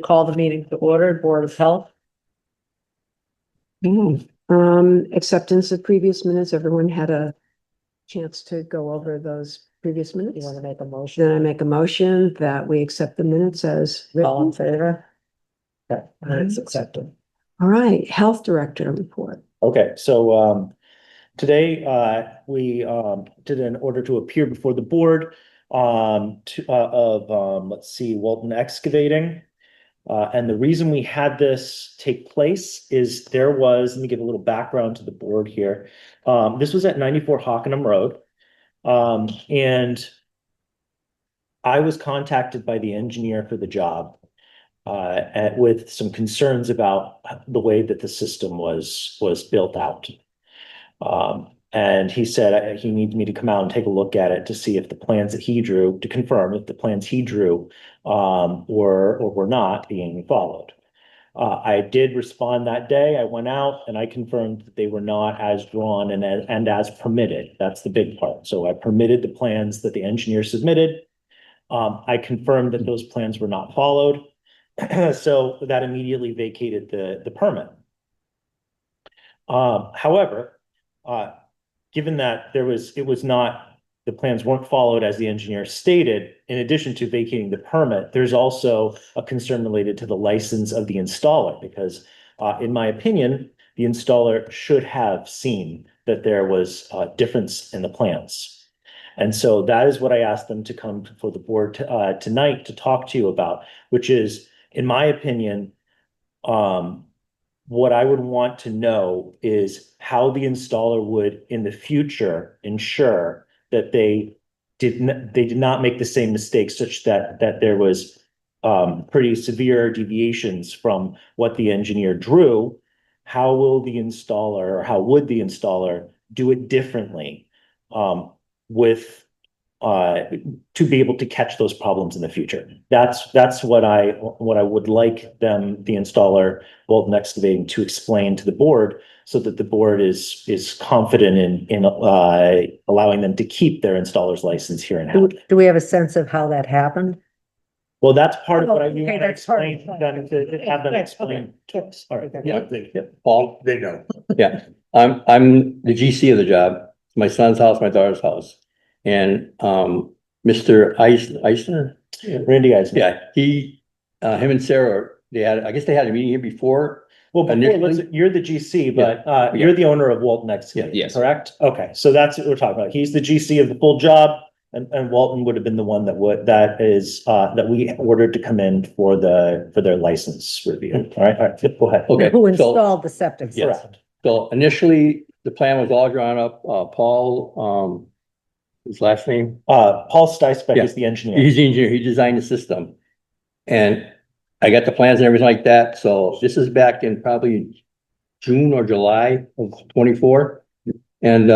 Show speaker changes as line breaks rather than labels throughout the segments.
call the meeting to order, Board of Health.
Acceptance of previous minutes. Everyone had a chance to go over those previous minutes.
You want to make a motion?
Then I make a motion that we accept the minutes as
All in
written.
favor? Okay, minutes accepted.
All right, Health Director report.
Okay, so today we did an order to appear before the board let's see, Walton Excavating. And the reason we had this take place is let me give a little background to the board here. This was at 94 Hockenham Road. And I was contacted by the engineer for the job with some concerns about the way that the system was built out. And he said he needs me to come out and take a look at it to see if the plans that he drew, to confirm if the plans he drew were not being followed. I did respond that day. I went out and I confirmed that they were not as drawn and as permitted. That's the big part. So I permitted the plans that the engineer submitted. I confirmed that those plans were not followed. So that immediately vacated the permit. However, given that the plans weren't followed as the engineer stated, in addition to vacating the permit, there's also a concern related to the license of the installer, because in my opinion, the installer should have seen that there was a difference in the plans. And so that is what I asked them to come for the board tonight to talk to you about, which is, in my opinion, what I would want to know is how the installer would in the future ensure that they did not make the same mistakes, such that there was pretty severe deviations from what the engineer drew. How would the installer do it differently to be able to catch those problems in the future? That's what I would like the installer, Walton Excavating, to explain to the board, so that the board is confident in allowing them to keep their installer's license here in Hadley.
Do we have a sense of how that happened?
Well, that's part of what I
Okay,
want to
that's part of
explain,
it.
them to have them
Okay,
explain to us. All right.
Yeah,
Yeah.
Paul, they know. Yeah, I'm the GC of the job. It's my son's house, my daughter's house. And Mr. Eisner,
Randy Eisner.
yeah, him and Sarah, I guess they had a meeting here before.
Well,
Initially-
you're the GC, but you're the owner of Walton Excavating,
Yes.
correct? Okay, so that's what we're talking about. He's the GC of the full job, and Walton would have been the one that we ordered to come in for their license review. All right, go ahead.
Okay.
Who
so-
installed the septic
Yes.
system?
So initially, the plan was all drawn up, Paul, his last name,
Paul Steisbeck
Yeah.
is the engineer.
he's the engineer, he designed the system. And I got the plans and everything like that, so this is back in probably June or July of 24. And,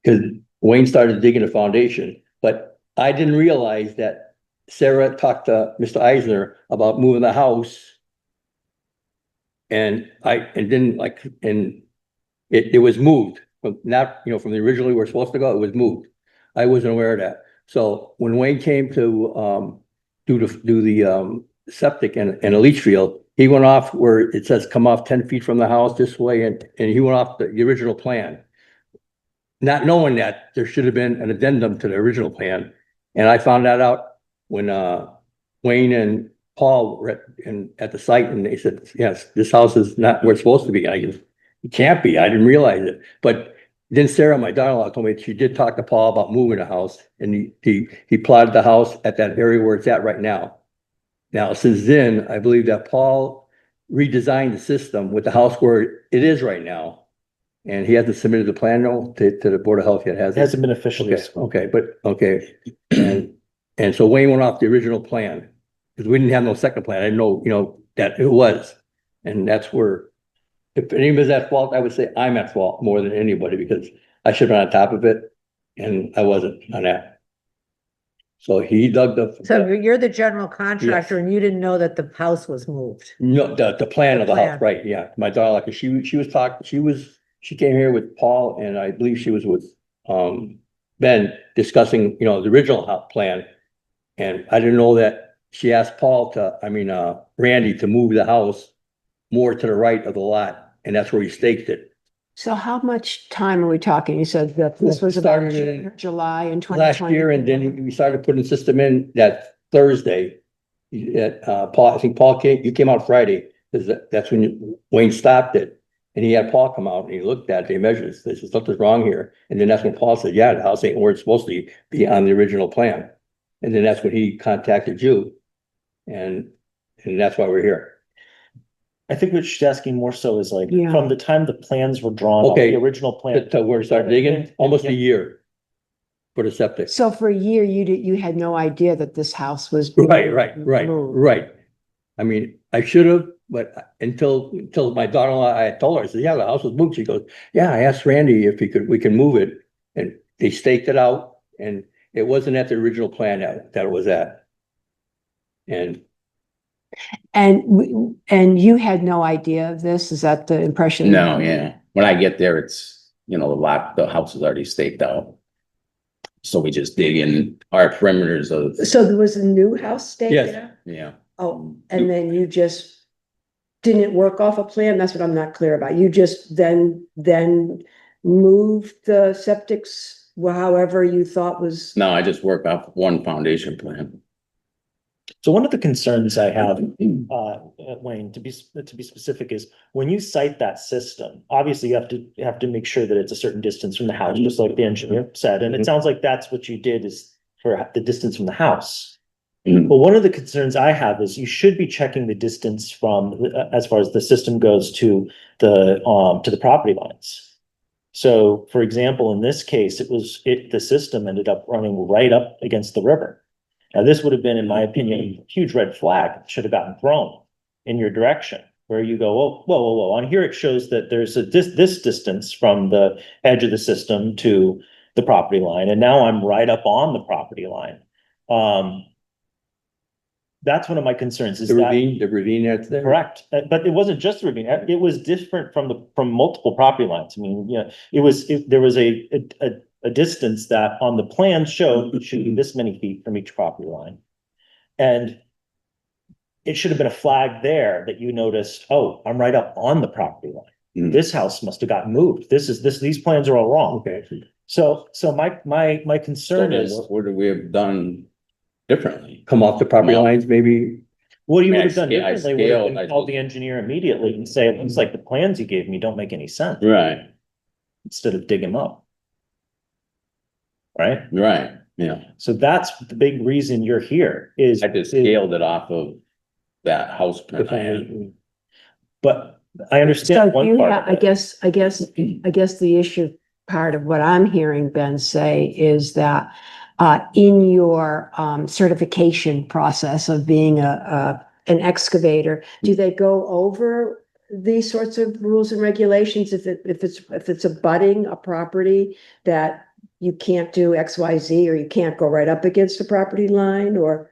cause Wayne started digging the foundation, but I didn't realize that Sarah talked to Mr. Eisner about moving the house. And it was moved from from the originally we were supposed to go, it was moved. I wasn't aware of that. So when Wayne came to, do the septic and a leach field, he went off where it says come off 10 feet from the house this way, and he went off the original plan. Not knowing that there should have been an addendum to the original plan. And I found that out when Wayne and Paul were at the site, and they said, yes, this house is not where it's supposed to be. I guess it can't be. I didn't realize it. But then Sarah, my daughter-in-law, told me she did talk to Paul about moving the house, and he plotted the house at that area where it's at right now. Now, since then, I believe that Paul redesigned the system with the house where it is right now. And he hasn't submitted the plan to the Board of Health yet, has
It
he?
hasn't been officially.
Okay. And so Wayne went off the original plan, because we didn't have no second plan. I didn't know, that it was. And that's where, if anybody's at fault, I would say I'm at fault more than anybody, because I should have been on top of it, and I wasn't on that. So he dug
So you're the general contractor and you didn't know that the house was moved?
No, the plan of the
plan.
house, right, yeah. My daughter, like, she was talking, she came here with Paul, and I believe she was with, Ben, discussing, the original house plan. And I didn't know that she asked Randy to move the house more to the right of the lot, and that's where he staked it.
So how much time are we talking? You said that this was about
Started in
June or July in twenty
last
twenty.
year, and then we started putting the system in that Thursday. Paul, I think Paul you came out Friday, because that's when Wayne stopped it. And he had Paul come out and he looked at it, they measured, they said, something's wrong here. And then that's when Paul said, yeah, the house ain't where it's supposed to be on the original plan. And then that's when he contacted you. And that's why we're here.
I think what she's asking more so is like,
Yeah.
from the time the plans were drawn, up,
Okay.
the original plan.
To where we started digging, almost a year for the septic.
So for a year, you had no idea that this house was.
Right.
moved.
I mean, I should have, but until my daughter-in-law, I told her, I said, yeah, the house was moved. She goes, yeah, I asked Randy if we can move it. And they staked it out and it wasn't at the original plan that it was at. And
And you had no idea of this? Is that the impression?
No, yeah. When I get there, it's, the house is already staked out. So we just dig in our perimeters of,
So there was a new house staked
Yes.
there?
yeah.
Oh, and then you just didn't work off a plan? That's what I'm not clear about. You just then moved the septics, however you thought was.
No, I just work off one foundation plan.
So one of the concerns I have, Wayne, to be specific, is when you cite that system, obviously you have to make sure that it's a certain distance from the house, just like the engineer said, and it sounds like that's what you did is for the distance from the house.
Mhm.
But one of the concerns I have is you should be checking the distance from, as far as the system goes to the property lines. So, for example, in this case, the system ended up running right up against the river. Now, this would have been, in my opinion, a huge red flag, should have gotten thrown in your direction, where you go, whoa. On here, it shows that there's this distance from the edge of the system to the property line, and now I'm right up on the property line. That's one of my concerns, is
the
that
ravine that's there.
correct? But it wasn't just the ravine, it was different from multiple property lines. I mean, there was a distance that on the plan showed it should be this many feet from each property line. And it should have been a flag there that you noticed, oh, I'm right up on the property line.
Mm.
This house must have gotten moved. These plans are all wrong.
Okay.
So my concern
So
is,
what would we have done differently?
Come off the property
Well-
lines, maybe.
what you
I
would have done
mean, I
differently would have
scaled,
been
I
called
just-
the engineer immediately and say, it looks like the plans you gave me don't make any sense,
Right,
instead of dig them up. Right?
yeah.
So that's the big reason you're here is.
I just scaled it off of that house
The
plan I had.
plan.
But I
So
understand one
you
part
have,
of it.
I guess the issue, part of what I'm hearing Ben say is that in your certification process of being an excavator, do they go over these sorts of rules and regulations if it's abutting a property that you can't do X, Y, Z, or you can't go right up against the property line, or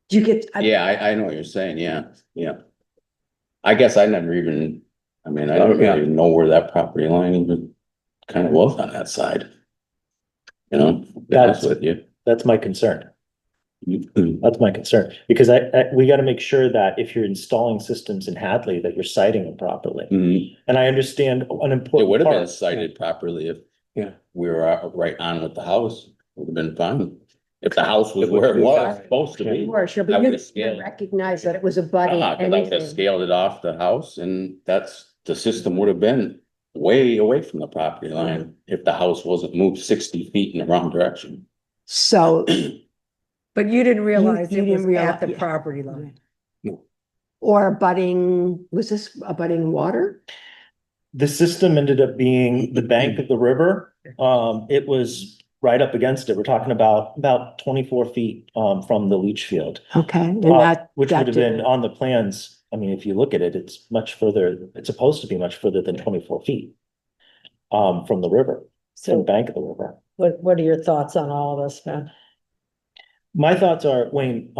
do you get?
Yeah, I know what you're saying, yeah. I guess I never even, I don't
Yeah.
really know where that property line even kind of was on that side. To be honest with you.
That's my concern.
Mhm.
That's my concern, because we gotta make sure that if you're installing systems in Hadley, that you're citing them properly.
Mhm.
And I understand an
It
important
would have been
part.
cited properly if
Yeah.
we were right on with the house, would have been fine. If the house was where it was supposed to be.
Sure,
I
but
would've
you
scaled.
recognize that it was abutting
Cause I would have
anything.
scaled it off the house and the system would have been way away from the property line if the house wasn't moved 60 feet in the wrong direction.
So,
But you didn't realize
you
it
didn't
was at the
realize-
property line.
or abutting, was this abutting water?
The system ended up being the bank of the river. It was right up against it. We're talking about 24 feet from the leach field.
Okay, and
Uh,
that.
Which
that
would have been
didn't-
on the plans. I mean, if you look at it, it's much further, it's supposed to be much further than 24 feet. From the river, from the
So
bank of the river.
what are your thoughts on all of this, Ben?
My thoughts are, Wayne,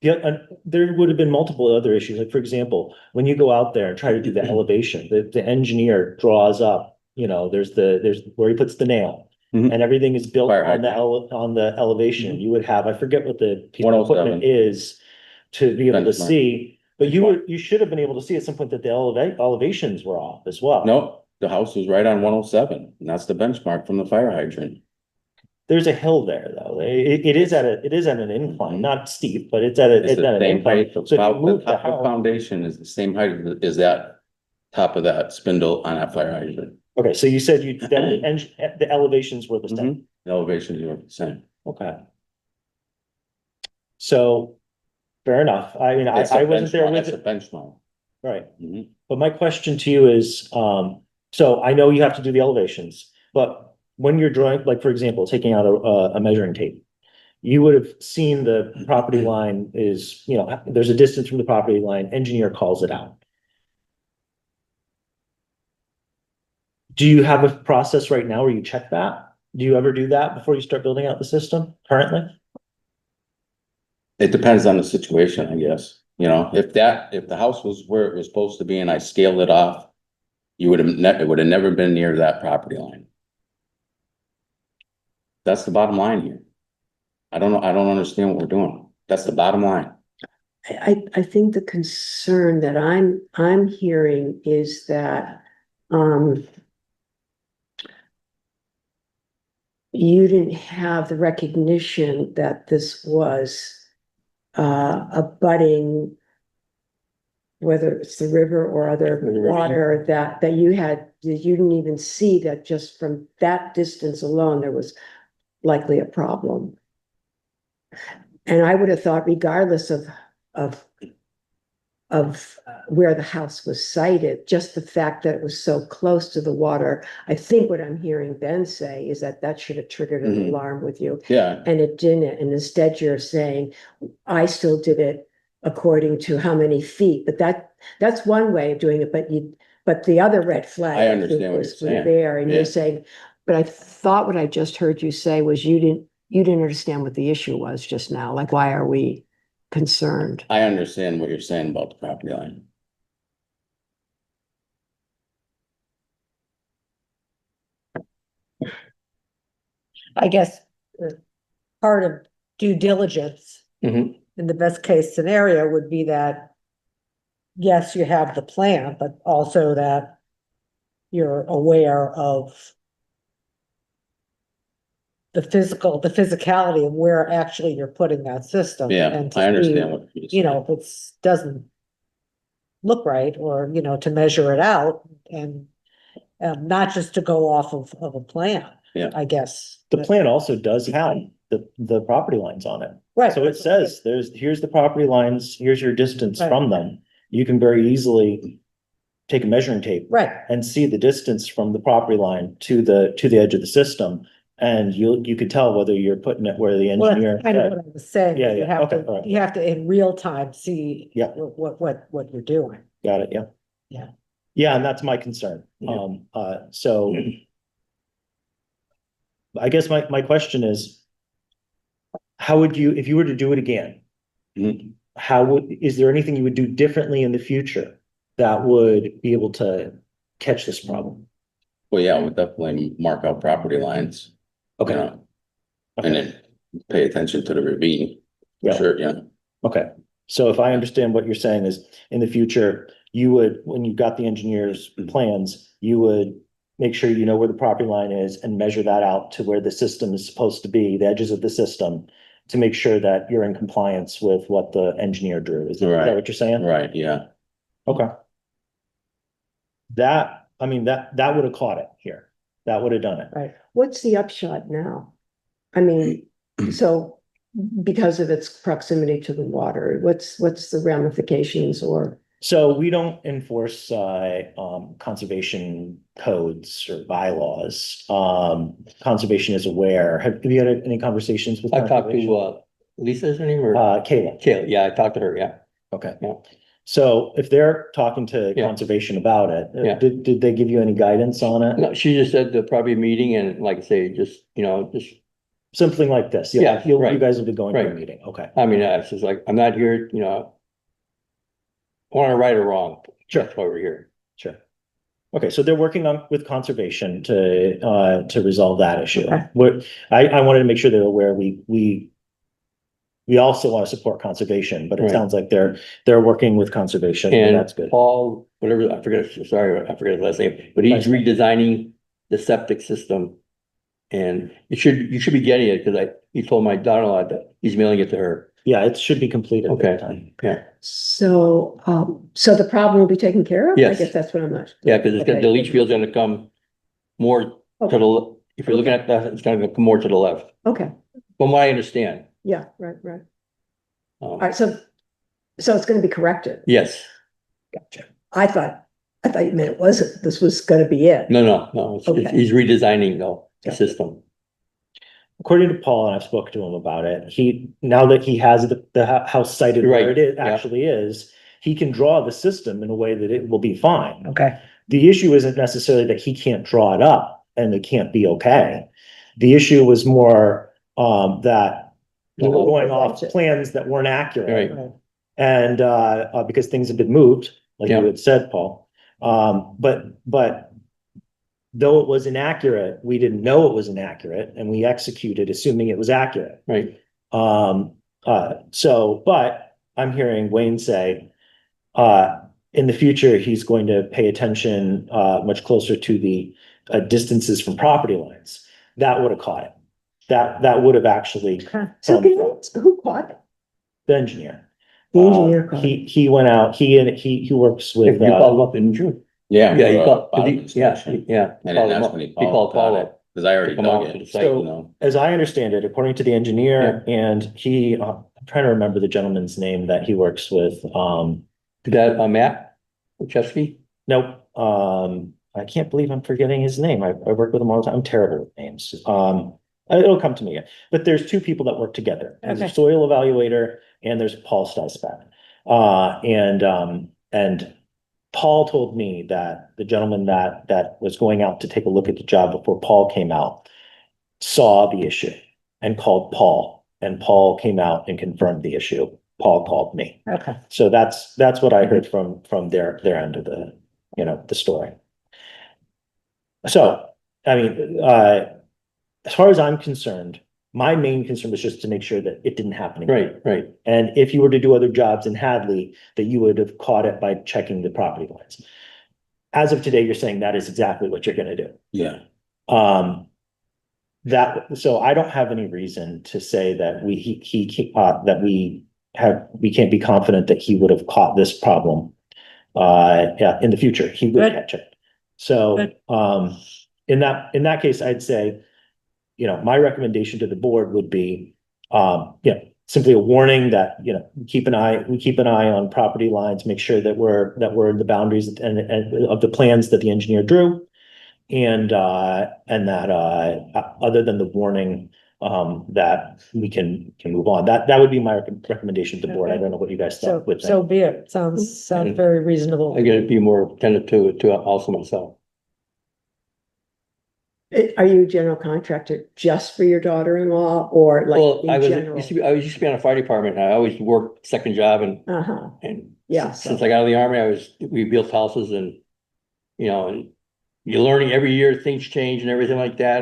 there would have been multiple other issues. Like, for example, when you go out there and try to do the elevation, the engineer draws up, there's where he puts the nail.
Mhm.
and everything is built
Fire
on the
hydrant.
on the elevation, you would have, I forget what the piece of
107.
equipment is to be able to
Benchmark.
see, but you should have been able to see at some point that the elevations were off as well.
No, the house was right on 107, and that's the benchmark from the fire hydrant.
There's a hill there, though. It is at an incline, not steep, but it's at
It's
an
the same
incline.
height,
So if you
about the
move the
top of
house,
foundation is the same height as that top of that spindle on that fire hydrant.
okay, so you said the elevations were the same.
The elevations are the same.
Okay. So, fair enough. I mean,
It's a
I wasn't there
benchmark-
with
That's a
it,
benchmark.
right?
Mhm.
But my question to you is, so I know you have to do the elevations, but when you're drawing, like, for example, taking out a measuring tape, you would have seen the property line is, there's a distance from the property line, engineer calls it out. Do you have a process right now where you check that? Do you ever do that before you start building out the system currently?
It depends on the situation, I guess. If the house was where it was supposed to be and I scaled it off, it would have never been near that property line. That's the bottom line here. I don't know, I don't understand what we're doing. That's the bottom line.
I think the concern that I'm hearing is that, you didn't have the recognition that this was, abutting, whether it's the river or other
The river.
water, that you didn't even see that just from that distance alone, there was likely a problem. And I would have thought regardless of where the house was sited, just the fact that it was so close to the water, I think what I'm hearing Ben say is that should have triggered an
Mhm.
alarm with you.
Yeah,
And it didn't, and instead you're saying, I still did it according to how many feet, but that's one way of doing it, but the other red flag.
I
think,
understand what
was
you're saying.
there, and
Yeah.
you're saying, but I thought what I just heard you say was you didn't understand what the issue was just now, like, why are we concerned?
I understand what you're saying about the property line.
I guess part of due diligence
Mhm.
in the best case scenario would be that, yes, you have the plan, but also that you're aware of the physicality of where actually you're putting that system.
Yeah,
and to
I
see,
understand what you're saying.
if it's doesn't look right, or, to measure it out and not just to go off of a plan.
Yeah.
I guess.
The plan also does have the property lines on it.
Right.
So it says here's the property lines, here's your distance
Right.
from them. You can very easily take a measuring tape
Right,
and see the distance from the property line to the edge of the system. And you could tell whether you're putting it where the
well,
engineer.
that's kind of what I was saying.
Yeah,
You
yeah,
have
okay,
to,
all right.
you have to in real time see.
Yeah.
What you're doing.
Got it, yeah.
Yeah.
Yeah, and that's my concern.
Yeah.
So. I guess my question is. How would you, if you were to do it again?
Mhm.
Is there anything you would do differently in the future that would be able to catch this problem?
Well, yeah, we'll definitely mark out property lines.
Okay.
And
Okay,
then pay attention to the ravine, for
Yeah.
sure, yeah.
okay. So if I understand what you're saying is, in the future, you would, when you've got the engineer's plans, you would make sure you know where the property line is and measure that out to where the system is supposed to be, the edges of the system, to make sure that you're in compliance with what the engineer drew. Is that
Right.
what you're saying?
Right, yeah.
Okay. That would have caught it here. That would have done it.
Right, what's the upshot now? I mean, so because of its proximity to the water, what's the ramifications or?
So we don't enforce conservation codes or bylaws. Conservation is aware. Have you had any conversations with?
I talked
conservation?
to, Lisa, is her name, or
Kayla.
Kayla? Yeah, I talked to her, yeah.
Okay.
Yeah.
So if they're talking to
Yeah.
conservation about it,
Yeah.
did they give you any guidance on it?
No, she just said there'll probably be a meeting, and like I say, just, just,
Something like this.
Yeah,
You
right.
guys will be going to a
Right.
meeting. Okay.
I mean, it's just like, I'm not here, I want to right or wrong.
Sure.
That's why we're here.
Sure. Okay, so they're working on with conservation to resolve that issue.
Okay.
What, I wanted to make sure they're aware, we also want to support conservation, but it
Right.
sounds like they're working with conservation, and
And
that's good.
Paul, whatever, I forget, sorry, I forget his last name, but he's redesigning the septic system. And you should be getting it, because he told my daughter-in-law that he's mailing it to her.
Yeah, it should be completed.
Okay.
that time.
Yeah,
So, so the problem will be taken care of? I
Yes.
guess that's what I'm not.
yeah, because it's gonna, the leach field's gonna come more to
Okay.
the, if you're looking at that, it's gonna come more to the left,
Okay,
from what I understand.
yeah, right. All
Um,
right, so it's gonna be corrected.
yes,
Gotcha. I thought you meant it wasn't, this was gonna be it.
no,
Okay.
he's redesigning though, the
Yeah.
system.
According to Paul, and I've spoken to him about it, now that he has the house sited where
Right,
it is,
yeah.
actually is, he can draw the system in a way that it will be fine.
Okay,
The issue isn't necessarily that he can't draw it up and it can't be okay. The issue was more, that we were going off plans that weren't accurate.
Right,
right.
And, because things have been moved, like you
Yeah.
had said, Paul. But though it was inaccurate, we didn't know it was inaccurate, and we executed assuming it was accurate.
right,
But I'm hearing Wayne say, in the future, he's going to pay attention, much closer to the, distances from property lines. That would have caught it. That would have actually,
Okay.
So who caught it?
the engineer.
The engineer caught it.
He went out, he works
you
with,
called him up in June.
Yeah.
Yeah, he
for,
called,
bottom
yeah,
inspection.
yeah.
And
Called
then
him
that's
up.
when he
He
called
Paul
it,
up.
cause I already
Come
dug
out to the
it,
site.
you know.
as I understand it, according to the engineer, and he, I'm trying to remember the gentleman's name that he works with,
Is that, Matt Chesky?
nope, I can't believe I'm forgetting his name. I work with him all the time. I'm terrible with names. It'll come to me. But there's two people that work together. There's a
Okay.
soil evaluator and there's Paul Styspat. And Paul told me that the gentleman that was going out to take a look at the job before Paul came out saw the issue and called Paul, and Paul came out and confirmed the issue. Paul called me.
Okay,
So that's what I heard from their end of the, the story. So, I mean, as far as I'm concerned, my main concern was just to make sure that it didn't happen again.
Right.
And if you were to do other jobs in Hadley, that you would have caught it by checking the property lines. As of today, you're saying that is exactly what you're gonna do.
Yeah,
So I don't have any reason to say that we can't be confident that he would have caught this problem. Yeah, in the future, he would
Good.
catch it. So,
Good.
in that case, I'd say, my recommendation to the board would be, simply a warning that, we keep an eye on property lines, make sure that we're in the boundaries and of the plans that the engineer drew. And that, other than the warning, that we can move on. That would be my recommendation to the board. I don't know what you guys
so,
thought with
so
that.
be it. Sounds very reasonable.
I gotta be more attentive to also myself.
Are you a general contractor just for your daughter-in-law or
Well,
like
I
in
was,
general?
I used to be on a fire department, and I always worked second job and
Uh-huh,
since I got out of the army, we built houses and, and you're learning every year, things change and everything like that,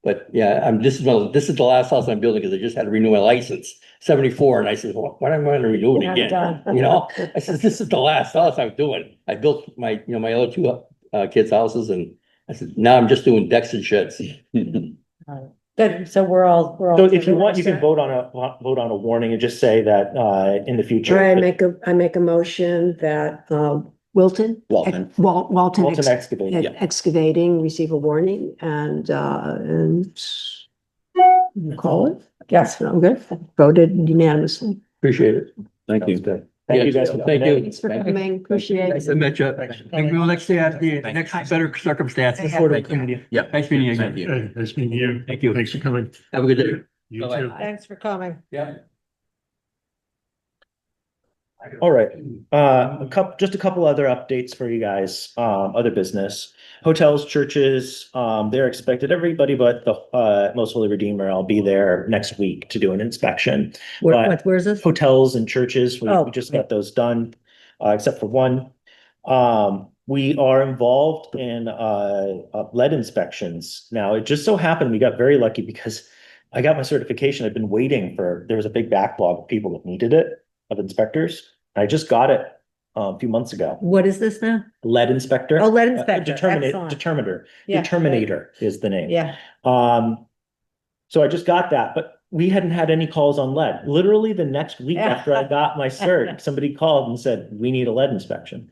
but yeah, this is the last house I'm building, because I just had to renew my license, 74, and I said, well, why am I gonna renew it
Have it
again?
done.
I said, this is the last house I'm doing. I built my, my other two, kids' houses, and I said, now I'm just doing decks and sheds.
Good, so we're all.
So if you want, you can vote on a warning and just say that, in the future.
I make a motion that, Wilton?
Walton.
Walton
Walton Excavating.
Excavating, receive a warning and call it.
Yes.
I'm good. Voted unanimously.
Appreciate it.
thank you.
Thank you guys. for
Thank
coming
you.
in.
Thanks for coming, appreciate it.
I met you. Maybe we'll next day at the next better circumstances.
Yeah.
Nice meeting you
Thank
again.
you.
Hey, nice meeting you.
Thank you.
Thanks for coming.
Have a good day.
You
Bye-bye.
too.
Thanks for coming.
Yeah.
All right, just a couple other updates for you guys, other business. Hotels, churches, they're expected, everybody but the, Most Holy Redeemer, I'll be there next week to do an inspection. But
Where's this?
hotels and churches, we
Oh,
just got those done, except for one. We are involved in lead inspections. Now, it just so happened we got very lucky because I got my certification. I've been waiting there was a big backlog of people that needed it, of inspectors. I just got it a few months ago.
What is this now?
Lead inspector.
Oh, lead inspector,
Determinator.
Yeah,
Determinator is the name.
Yeah,
So I just got that, but we hadn't had any calls on lead. Literally the next week after I got my cert, somebody called and said, we need a lead inspection.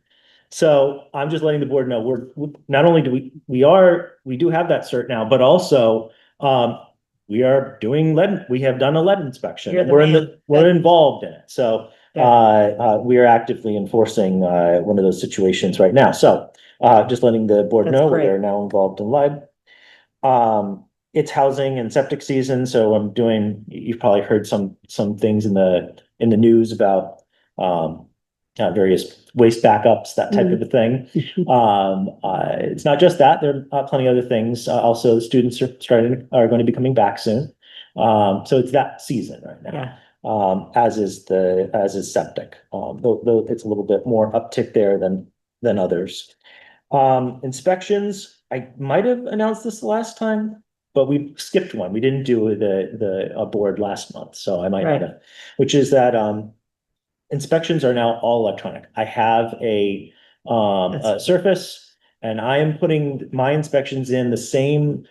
So I'm just letting the board know, not only do we do have that cert now, but also, we are doing we have done a lead inspection.
You're
And
the man.
we're involved in it. So,
Yeah.
we are actively enforcing, one of those situations right now. So, just letting the board
That's
know,
great.
we are now involved in lead. It's housing and septic season, so you've probably heard some things in the news about, various waste backups, that type of a thing. It's not just that, there are plenty of other things. Also, the students are going to be coming back soon. So it's that season right now.
yeah.
As is septic. Though it's a little bit more uptick there than others. Inspections, I might have announced this the last time, but we skipped one. We didn't do the board last month, so I might not
Right.
have, which is that, inspections are now all electronic. I have a Surface, and I am putting my inspections in the same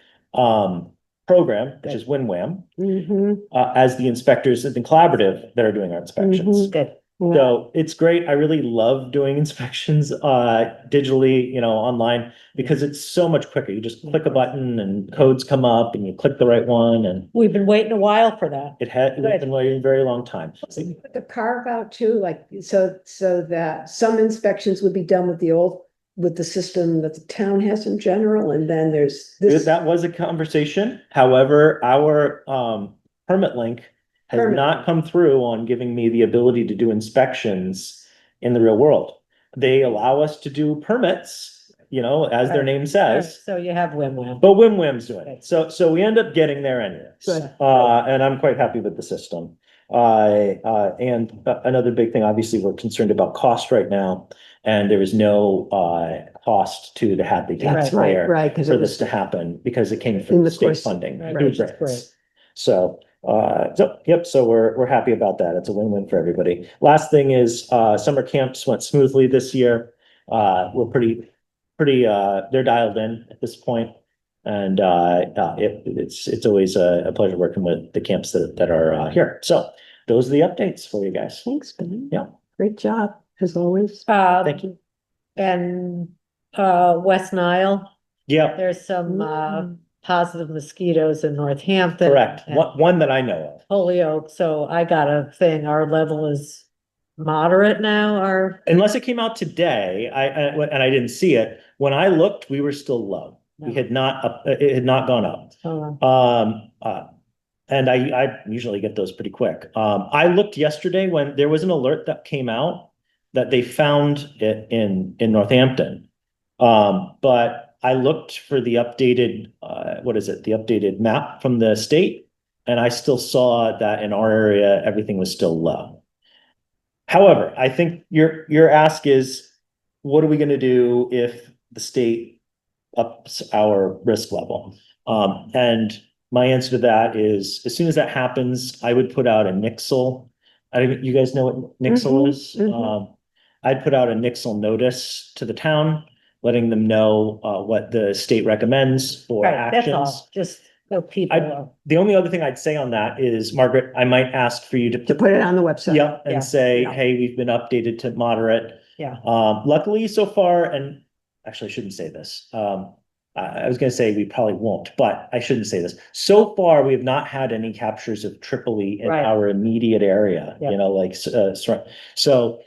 program, which is WinWham,
Mhm.
as the inspectors in the collaborative that are doing our inspections.
Good.
So it's great. I really love doing inspections digitally, online, because it's so much quicker. You just click a button and codes come up and you click the right one, and
We've been waiting a while for that.
we've been waiting a very long time.
The carve out too, like, so that some inspections would be done with the system that the town has in general, and then there's this.
That was a conversation. However, our permit link has
Permit
not
link.
come through on giving me the ability to do inspections in the real world. They allow us to do permits, as their
Right.
name says,
So you have WinWham.
but WinWham's doing it. So we end up getting there anyways.
Good.
And I'm quite happy with the system. And another big thing, obviously, we're concerned about cost right now, and there is no cost to the Hadley
That's right,
taxpayer
right, because
for
it
this
was
to happen, because it came
in
from
the
state
course-
funding.
right,
through
which is
grants. So we're happy about that. It's a win-win for everybody. Last thing is, summer camps went smoothly this year. We're pretty, they're dialed in at this point. And, it's always a pleasure working with the camps that are, here. So those are the updates for you guys.
Thanks, Ben.
Yeah.
Great job, as always.
Thank you.
And, West Nile,
Yeah,
there's some,
Mm.
positive mosquitoes in Northampton.
correct.
and
One that I know of.
Holyoke, so I got a thing, our level is moderate now,
Unless it came out today, and I didn't see it. When I looked, we were still low. We had not, it had not gone up. And I usually get those pretty quick. I looked yesterday when there was an alert that came out that they found it in Northampton. But I looked for the updated, the updated map from the state, and I still saw that in our area, everything was still low. However, I think your ask is, what are we gonna do if the state ups our risk level? And my answer to that is, as soon as that happens, I would put out a Nixle. You guys know what Nixle is? I'd put out a Nixle notice to the town, letting them know what the state recommends for
right, that's
actions.
all, just so people know.
The only other thing I'd say on that is, Margaret, I might ask for you
To put it on the website.
yeah,
Yeah,
and say,
yeah.
hey, we've been updated to moderate.
Yeah.
Luckily so far, and actually I shouldn't say this. I was gonna say we probably won't, but I shouldn't say this. So far, we have not had any captures of Tripoli in
Right.
our immediate area,
Yeah.
so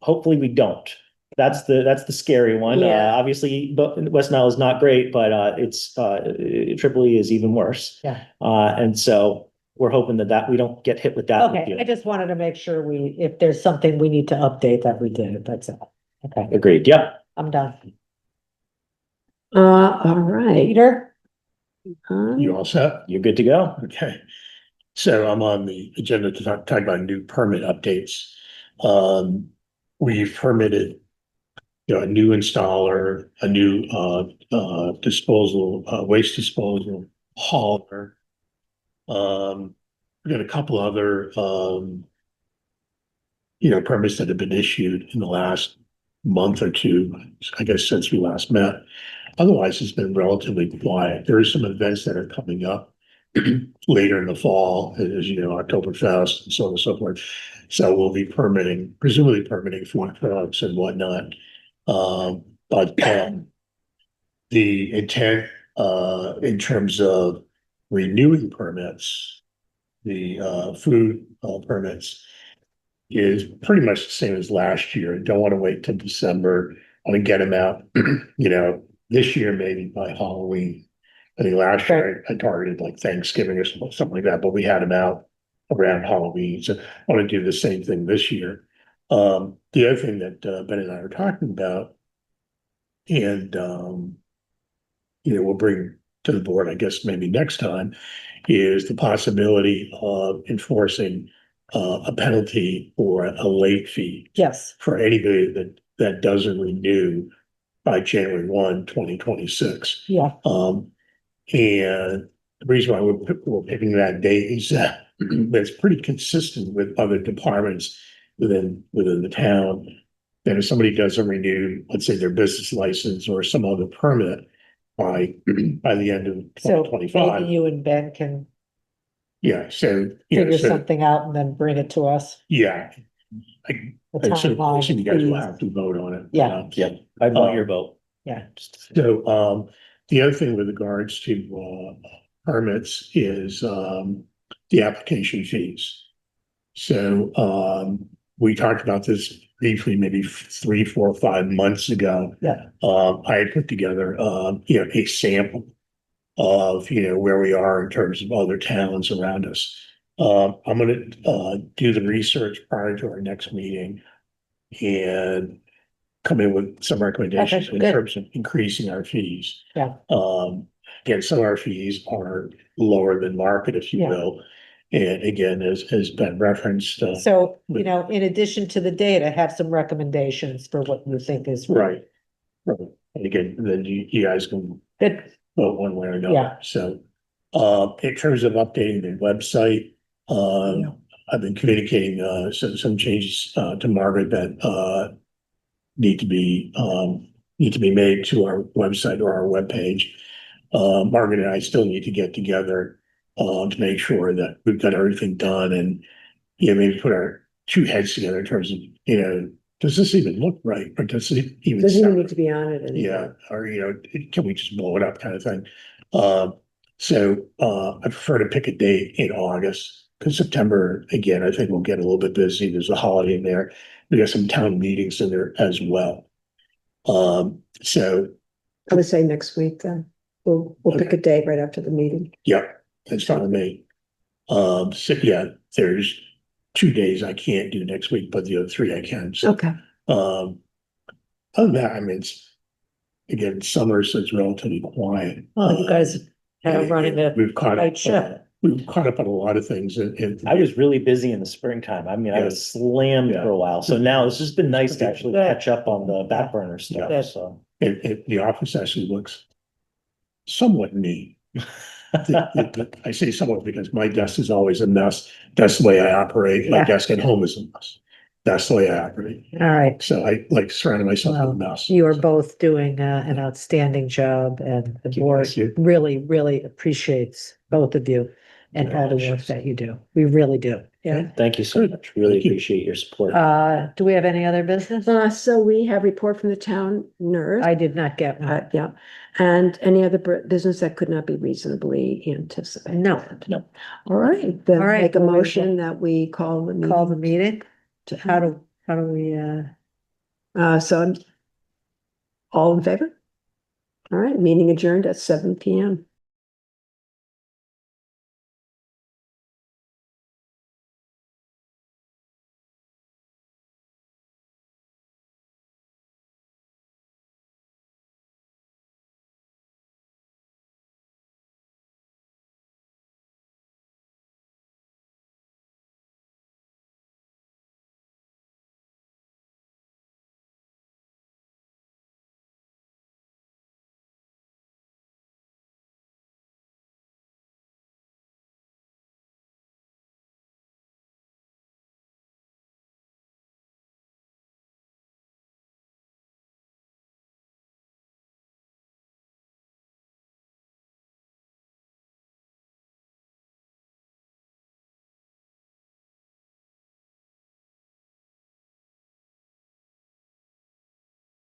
hopefully we don't. That's the scary one.
Yeah.
Obviously, but West Nile is not great, but it's Tripoli is even worse.
Yeah.
And so we're hoping that we don't get hit with that.
Okay, I just wanted to make sure if there's something we need to update, that we did, that's all. Okay,
Agreed, yep.
I'm done.
All right.
Peter?
You all set?
You're good to go.
Okay. So I'm on the agenda to talk about new permit updates. We've permitted a new installer, a new, disposal, waste disposal hauler. We got a couple other, permits that have been issued in the last month or two, I guess, since we last met. Otherwise, it's been relatively quiet. There are some events that are coming up later in the fall, as you know, Oktoberfest and so on and so forth. So we'll be presumably permitting food trucks and whatnot. But the intent, in terms of renewing permits, the food permits is pretty much the same as last year. Don't want to wait till December. Want to get them out, this year maybe by Halloween. I think last year I targeted like Thanksgiving or something like that, but we had them out around Halloween. So I want to do the same thing this year. The other thing that Ben and I were talking about, and we'll bring to the board, I guess maybe next time, is the possibility of enforcing a penalty or a late fee
Yes,
for anybody that doesn't renew by January 1, 2026.
yeah,
And the reason why we're picking that date is that it's pretty consistent with other departments within the town. And if somebody doesn't renew, let's say their business license or some other permit by the end of
so
2025,
maybe you and Ben can
yeah, so,
figure something out and then bring it to us.
yeah.
The
I assume you guys will
timeline,
have to vote on it.
Yeah.
Yeah, I want your vote.
Yeah.
So, the other thing with regards to, permits is, the application fees. So, we talked about this briefly, maybe 3, 4, 5 months ago.
Yeah.
I had put together, a sample of, where we are in terms of other towns around us. I'm gonna, do the research prior to our next meeting and come in with some recommendations
Okay,
in
good.
terms of increasing our fees.
Yeah.
Again, some of our fees are lower than market, if you
Yeah.
will. And again, as been referenced,
So, in addition to the data, have some recommendations for what you think is.
right. Right. And again, then you guys can
Good,
vote one way or
Yeah.
another. So, in terms of updating the website,
Yeah.
I've been communicating, some changes, to Margaret that, need to be made to our website or our webpage. Margaret and I still need to get together, to make sure that we've got everything done and, maybe put our two heads together in terms of, does this even look right? Or does it even
Doesn't even
sound
need to be on it anymore.
yeah, or, can we just blow it up kind of thing? So, I prefer to pick a date in August, because September, again, I think we'll get a little bit busy. There's a holiday in there. We got some town meetings in there as well. So,
I would say next week then. We'll pick a date right after the meeting.
yeah, that's fine with me. So yeah, there's 2 days I can't do next week, but the other 3 I can. So,
Okay.
other than that, I mean, again, summer, so it's relatively quiet.
you guys have running a
We've caught
tight
up,
ship.
we've caught up on a lot of things and
I was really busy in the springtime. I mean, I was slammed
Yeah.
for a while. So now it's just been nice to actually
Good.
catch up on the back burner
Good.
stuff, so.
the office actually looks somewhat neat. I say somewhat because my desk is always a mess. That's the way I operate. My
Yeah.
desk at home is a mess. That's the way I operate.
All right,
So I like surrounding myself with
well,
a mess.
you are both doing an outstanding job and the board
Thank you.
really, really appreciates both of you and all the work that you do. We really do. Yeah.
Thank you so
Good.
much. Really
Thank you.
appreciate your support.
Do we have any other business?
So we have report from the town nurse.
I did not get one.
Yeah, and any other business that could not be reasonably anticipated.
No.
No.
All right, then
All right,
make a
well, we
motion that we call the meeting.
Call the meeting. How do we,
So all in favor? All right, meeting adjourned at 7 PM.